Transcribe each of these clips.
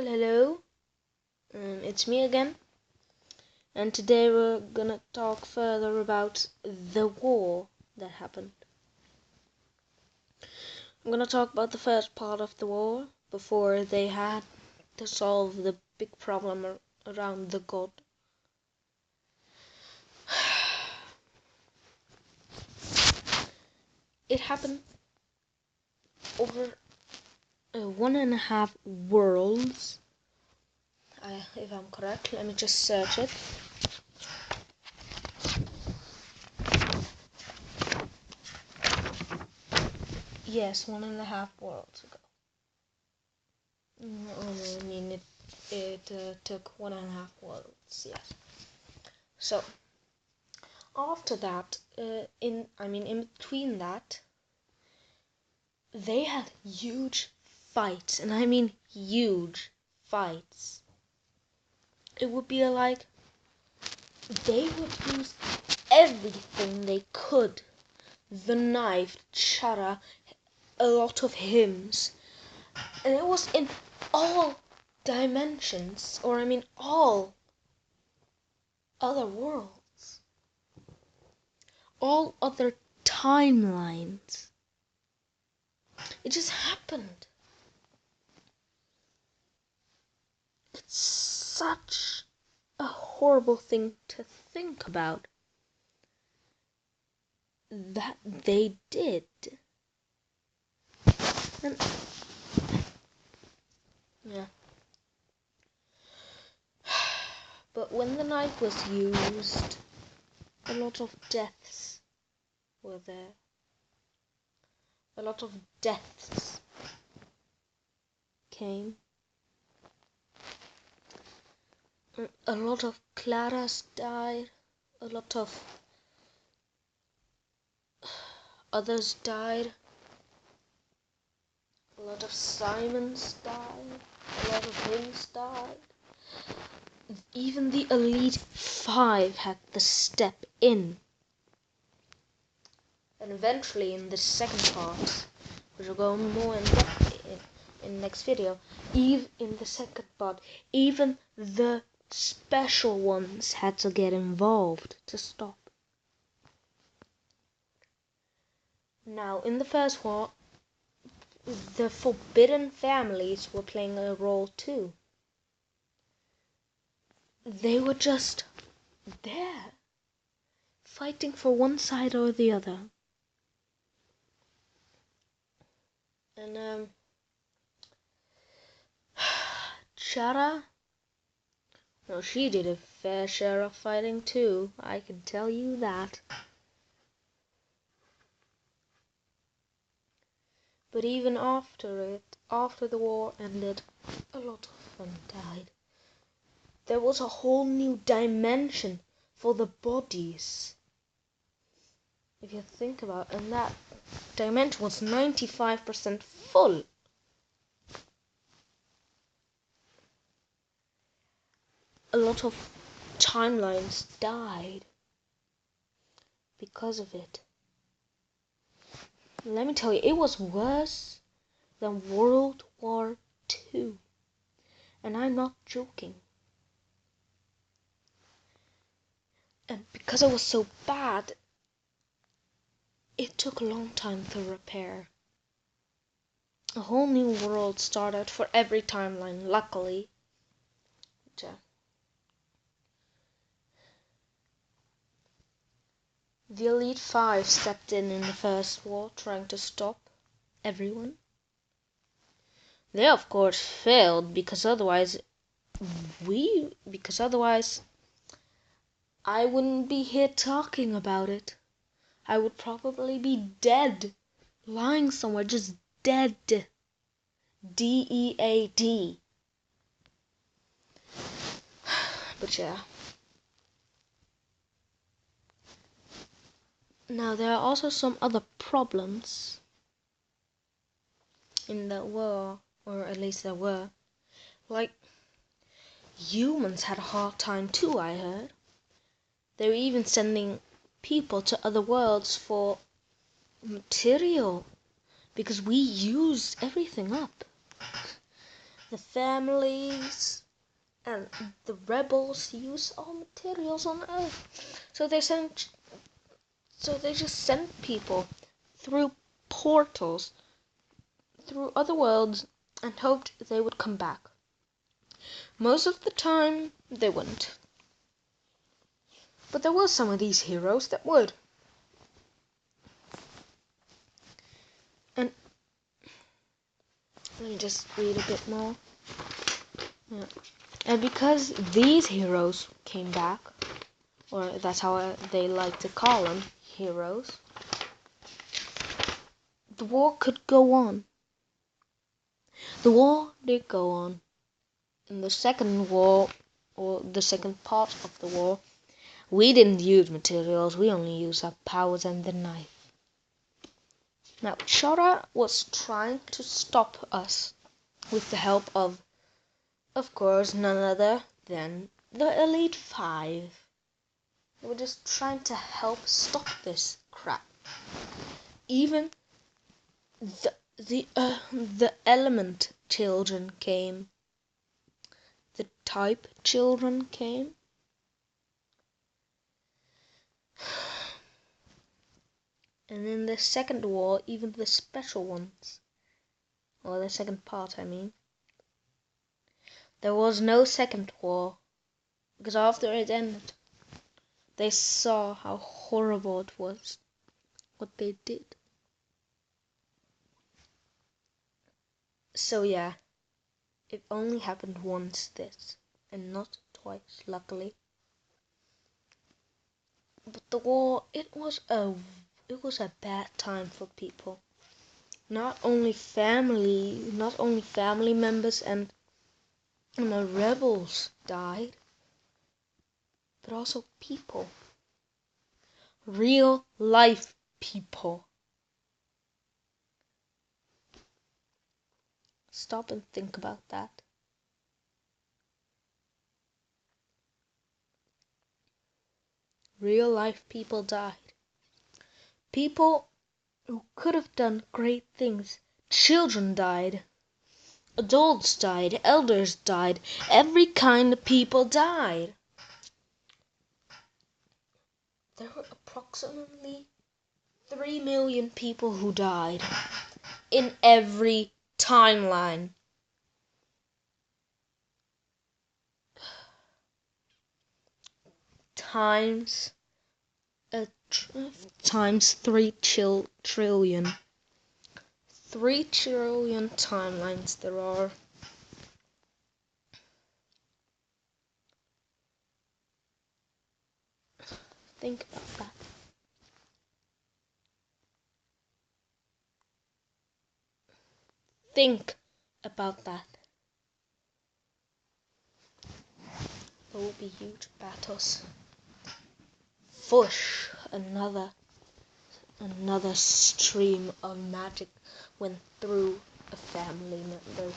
Well, hello, it's me again, and today we're gonna talk further about the war that happened. I'm gonna talk about the first part of the war before they had to solve the big problem around the god. It happened over 1.5 worlds. If I'm correct, let me just search it. Yes, 1.5 worlds ago. I mean, it took 1.5 worlds. Yes. So after that, in between that, they had huge fights, and I mean huge fights. It would be like they would use everything they could. The knife, Chara, a lot of hymns, and it was in all dimensions, or I mean all other worlds, all other timelines. It just happened. It's such a horrible thing to think about that they did. And yeah. But when the knife was used, a lot of deaths were there. A lot of deaths came. A lot of Claras died. A lot of others died. A lot of Simons died. A lot of Hymns died. Even the Elite 5 had to step in. And eventually in the second part, which will go more in depth in next video, in the second part, even the special ones had to get involved to stop. Now, in the first war, the forbidden families were playing a role too. They were just there, fighting for one side or the other. And Chara, well, she did a fair share of fighting too, I can tell you that. But even after the war ended, a lot of them died. There was a whole new dimension for the bodies. If you think about it, and that dimension was 95% full. A lot of timelines died because of it. Let me tell you, it was worse than World War II. And I'm not joking. And because it was so bad, it took a long time to repair. A whole new world started for every timeline, luckily. The Elite 5 stepped in the first war, trying to stop everyone. They of course failed because otherwise I wouldn't be here talking about it. I would probably be dead, lying somewhere, just dead. D-E-A-D. But yeah. Now there are also some other problems in the war, or at least there were. Like, humans had a hard time too, I heard. They were even sending people to other worlds for material because we used everything up. the families and the rebels use all materials on Earth. So they just sent people through portals, through other worlds, and hoped they would come back. Most of the time, they wouldn't. But there were some of these heroes that would. And let me just read a bit more. Yeah. And because these heroes came back, or that's how they like to call them, heroes, the war could go on. The war did go on. In the second war, or the second part of the war, we didn't use materials, we only used our powers and the knife. Now, Chara was trying to stop us with the help of course, none other than the Elite Five. They were just trying to help stop this crap. Even the element children came. The type children came. And in the second war, even the special ones, or the second part, I mean, there was no second war, because after it ended, they saw how horrible it was, what they did. So yeah, it only happened once this, and not twice, luckily. But the war, it was a bad time for people. Not only family members and the rebels died, but also people. Real life people. Stop and think about that. Real life people died. People who could have done great things. Children died. Adults died. Elders died. Every kind of people died. There were approximately 3 million people who died in every timeline. Times 3 trillion. 3 trillion timelines there are. Think about that. Think about that. There will be huge battles. Whoosh! Another stream of magic went through a family member.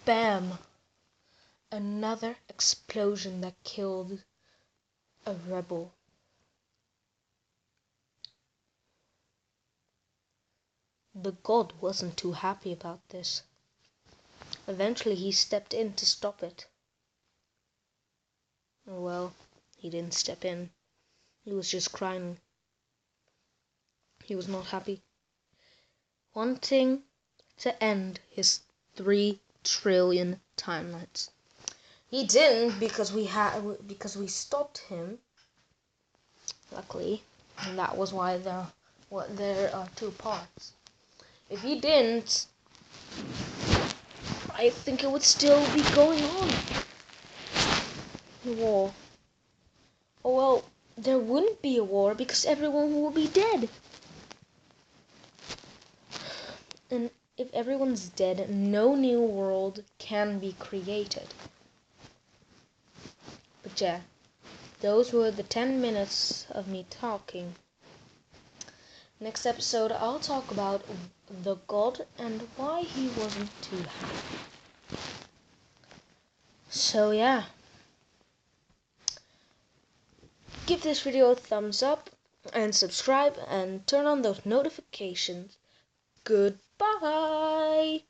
Bam! Another explosion that killed a rebel. The god wasn't too happy about this. Eventually he stepped in to stop it. Well, he didn't step in. He was just crying. He was not happy. Wanting to end his 3 trillion timelines. He didn't because we stopped him. Luckily, and that was why there are 2 parts. If he didn't, I think it would still be going on. The war. Oh well, there wouldn't be a war because everyone will be dead. And if everyone's dead, no new world can be created. But yeah, those were the 10 minutes of me talking. Next episode, I'll talk about the god and why he wasn't too happy. So yeah. Give this video a thumbs up and subscribe and turn on those notifications. Goodbye!